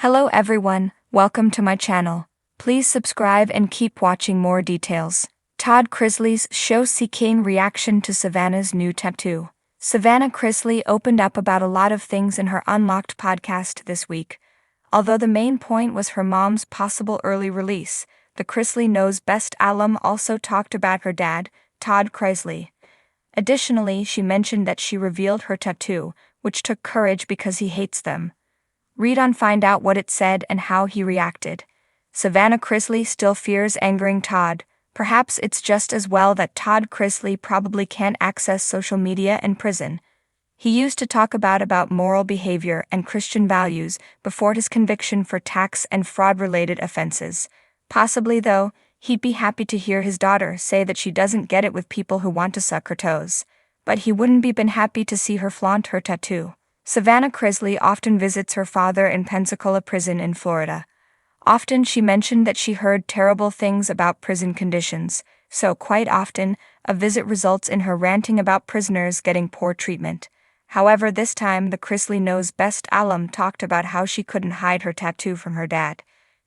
Hello everyone, welcome to my channel. Please subscribe and keep watching more details. Todd Chrisley's show-seeking reaction to Savannah's new tattoo. Savannah Chrisley opened up about a lot of things in her Unlocked podcast this week. Although the main point was her mom's possible early release, the Chrisley Knows Best alum also talked about her dad, Todd Chrisley. Additionally, she mentioned that she revealed her tattoo, which took courage because he hates them. Read on, find out what it said and how he reacted. Savannah Chrisley still fears angering Todd. Perhaps it's just as well that Todd Chrisley probably can't access social media in prison. He used to talk about moral behavior and Christian values before his conviction for tax and fraud-related offenses. Possibly, though, he'd be happy to hear his daughter say that she doesn't get it with people who want to suck her toes. But he wouldn't be been happy to see her flaunt her tattoo. Savannah Chrisley often visits her father in Pensacola prison in Florida. Often she mentioned that she heard terrible things about prison conditions, so quite often, a visit results in her ranting about prisoners getting poor treatment. However, this time the Chrisley Knows Best alum talked about how she couldn't hide her tattoo from her dad.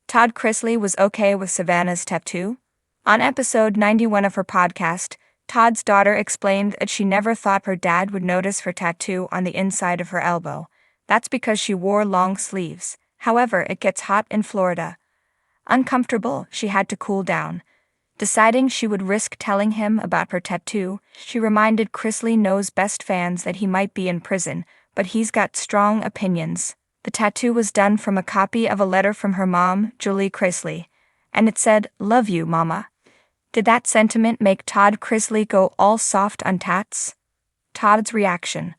Todd Chrisley was okay with Savannah's tattoo? On episode 91 of her podcast, Todd's daughter explained that she never thought her dad would notice her tattoo on the inside of her elbow. That's because she wore long sleeves. However, it gets hot in Florida. Uncomfortable, she had to cool down. Deciding she would risk telling him about her tattoo, she reminded Chrisley Knows Best fans that he might be in prison, but he's got strong opinions. The tattoo was done from a copy of a letter from her mom, Julie Chrisley, and it said, "Love you, Mama." Did that sentiment make Todd Chrisley go all soft on tats? Todd's reaction.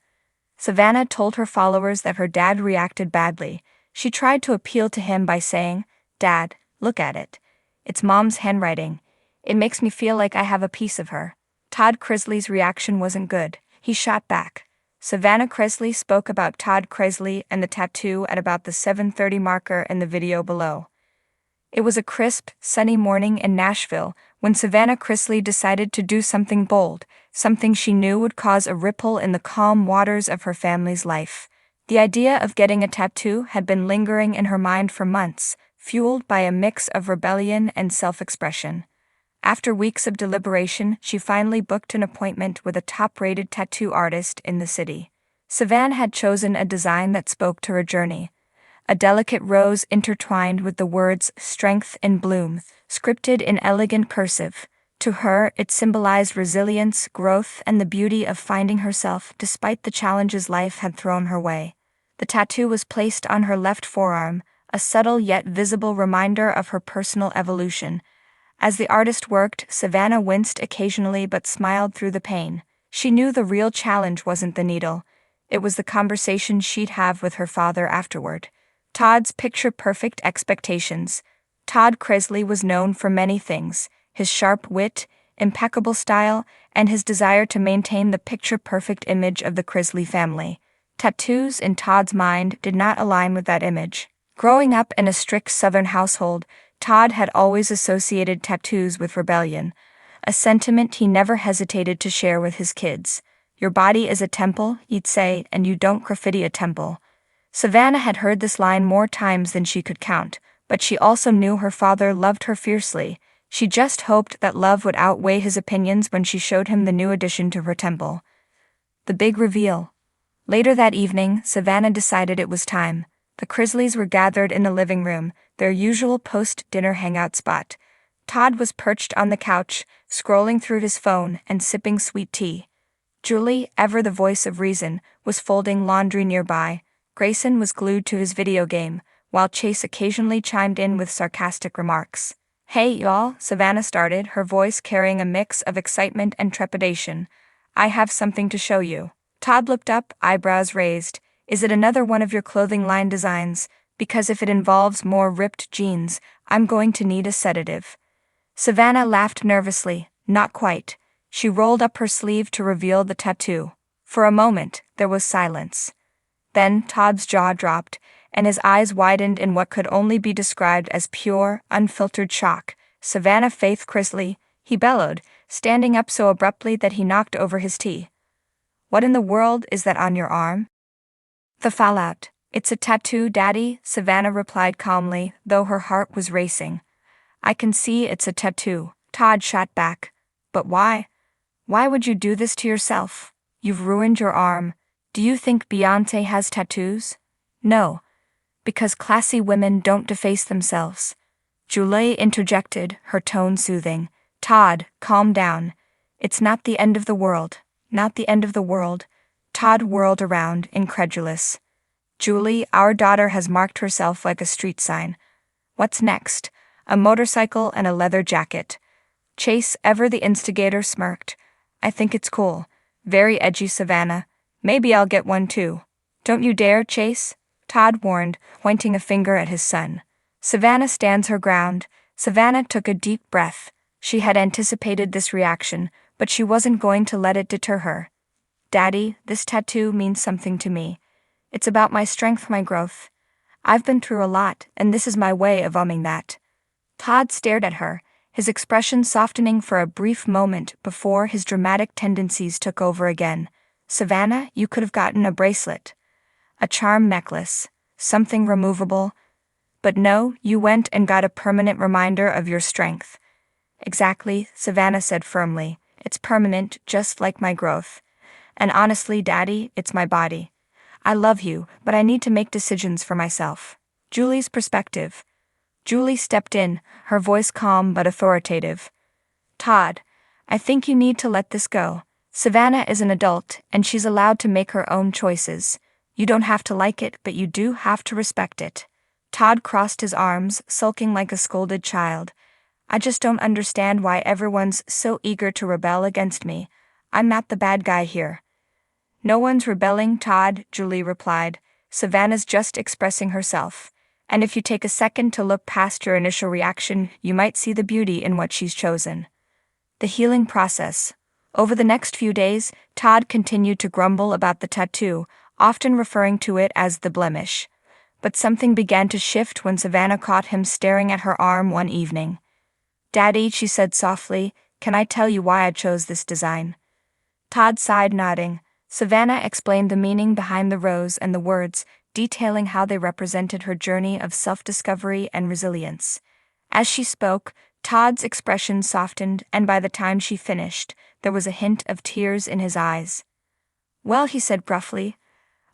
Savannah told her followers that her dad reacted badly. She tried to appeal to him by saying, "Dad, look at it. It's Mom's handwriting. It makes me feel like I have a piece of her." Todd Chrisley's reaction wasn't good. He shot back. Savannah Chrisley spoke about Todd Chrisley and the tattoo at about the 7:30 marker in the video below. It was a crisp, sunny morning in Nashville when Savannah Chrisley decided to do something bold, something she knew would cause a ripple in the calm waters of her family's life. The idea of getting a tattoo had been lingering in her mind for months, fueled by a mix of rebellion and self-expression. After weeks of deliberation, she finally booked an appointment with a top-rated tattoo artist in the city. Savannah had chosen a design that spoke to her journey. A delicate rose intertwined with the words "Strength in Bloom," scripted in elegant cursive. To her, it symbolized resilience, growth, and the beauty of finding herself despite the challenges life had thrown her way. The tattoo was placed on her left forearm, a subtle yet visible reminder of her personal evolution. As the artist worked, Savannah winced occasionally but smiled through the pain. She knew the real challenge wasn't the needle. It was the conversation she'd have with her father afterward. Todd's picture-perfect expectations. Todd Chrisley was known for many things: his sharp wit, impeccable style, and his desire to maintain the picture-perfect image of the Chrisley family. Tattoos, in Todd's mind, did not align with that image. Growing up in a strict Southern household, Todd had always associated tattoos with rebellion, a sentiment he never hesitated to share with his kids. "Your body is a temple," he'd say, "and you don't graffiti a temple." Savannah had heard this line more times than she could count, but she also knew her father loved her fiercely. She just hoped that love would outweigh his opinions when she showed him the new addition to her temple. The big reveal. Later that evening, Savannah decided it was time. The Chrisleys were gathered in the living room, their usual post-dinner hangout spot. Todd was perched on the couch, scrolling through his phone and sipping sweet tea. Julie, ever the voice of reason, was folding laundry nearby. Grayson was glued to his video game, while Chase occasionally chimed in with sarcastic remarks. "Hey, y'all," Savannah started, her voice carrying a mix of excitement and trepidation. "I have something to show you." Todd looked up, eyebrows raised. "Is it another one of your clothing line designs? Because if it involves more ripped jeans, I'm going to need a sedative." Savannah laughed nervously. "Not quite." She rolled up her sleeve to reveal the tattoo. For a moment, there was silence. Then Todd's jaw dropped, and his eyes widened in what could only be described as pure, unfiltered shock. "Savannah Faith Chrisley," he bellowed, standing up so abruptly that he knocked over his tea. "What in the world is that on your arm?" The fallout. It's a tattoo, Daddy, Savannah replied calmly, though her heart was racing. I can see it's a tattoo, Todd shot back. But why? Why would you do this to yourself? You've ruined your arm. Do you think Beyoncé has tattoos? No. Because classy women don't deface themselves. Julie interjected, her tone soothing. Todd, calm down. It's not the end of the world. Not the end of the world. Todd whirled around, incredulous. Julie, our daughter has marked herself like a street sign. What's next? A motorcycle and a leather jacket. Chase, ever the instigator, smirked. I think it's cool. Very edgy, Savannah. Maybe I'll get one too. Don't you dare, Chase, Todd warned, pointing a finger at his son. Savannah stands her ground. Savannah took a deep breath. She had anticipated this reaction, but she wasn't going to let it deter her. Daddy, this tattoo means something to me. It's about my strength, my growth. I've been through a lot, and this is my way of owning that. Todd stared at her, his expression softening for a brief moment before his dramatic tendencies took over again. Savannah, you could have gotten a bracelet. A charm necklace. Something removable. But no, you went and got a permanent reminder of your strength. Exactly, Savannah said firmly. It's permanent, just like my growth. And honestly, Daddy, it's my body. I love you, but I need to make decisions for myself. Julie's perspective. Julie stepped in, her voice calm but authoritative. Todd, I think you need to let this go. Savannah is an adult, and she's allowed to make her own choices. You don't have to like it, but you do have to respect it. Todd crossed his arms, sulking like a scolded child. I just don't understand why everyone's so eager to rebel against me. I'm not the bad guy here. No one's rebelling, Todd, Julie replied. Savannah's just expressing herself. And if you take a second to look past your initial reaction, you might see the beauty in what she's chosen. The healing process. Over the next few days, Todd continued to grumble about the tattoo, often referring to it as the blemish. But something began to shift when Savannah caught him staring at her arm one evening. Daddy, she said softly, can I tell you why I chose this design? Todd sighed, nodding. Savannah explained the meaning behind the rose and the words, detailing how they represented her journey of self-discovery and resilience. As she spoke, Todd's expression softened, and by the time she finished, there was a hint of tears in his eyes. Well, he said gruffly,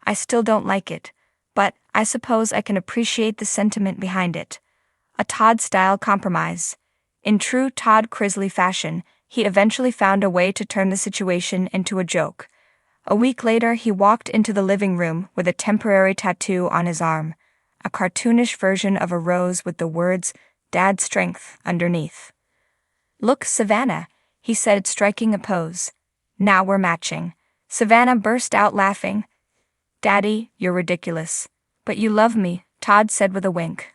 I still don't like it, but I suppose I can appreciate the sentiment behind it. A Todd-style compromise. In true Todd Chrisley fashion, he eventually found a way to turn the situation into a joke. A week later, he walked into the living room with a temporary tattoo on his arm, a cartoonish version of a rose with the words, Dad's strength, underneath. Look, Savannah, he said, striking a pose. Now we're matching. Savannah burst out laughing. Daddy, you're ridiculous. But you love me, Todd said with a wink.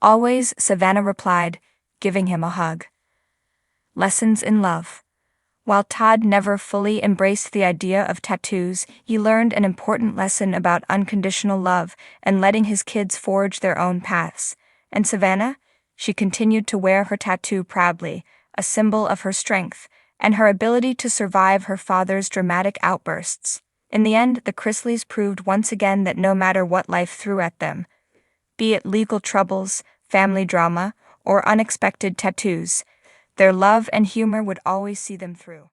Always, Savannah replied, giving him a hug. Lessons in love. While Todd never fully embraced the idea of tattoos, he learned an important lesson about unconditional love and letting his kids forge their own paths. And Savannah? She continued to wear her tattoo proudly, a symbol of her strength and her ability to survive her father's dramatic outbursts. In the end, the Chrisleys proved once again that no matter what life threw at them, be it legal troubles, family drama, or unexpected tattoos, their love and humor would always see them through.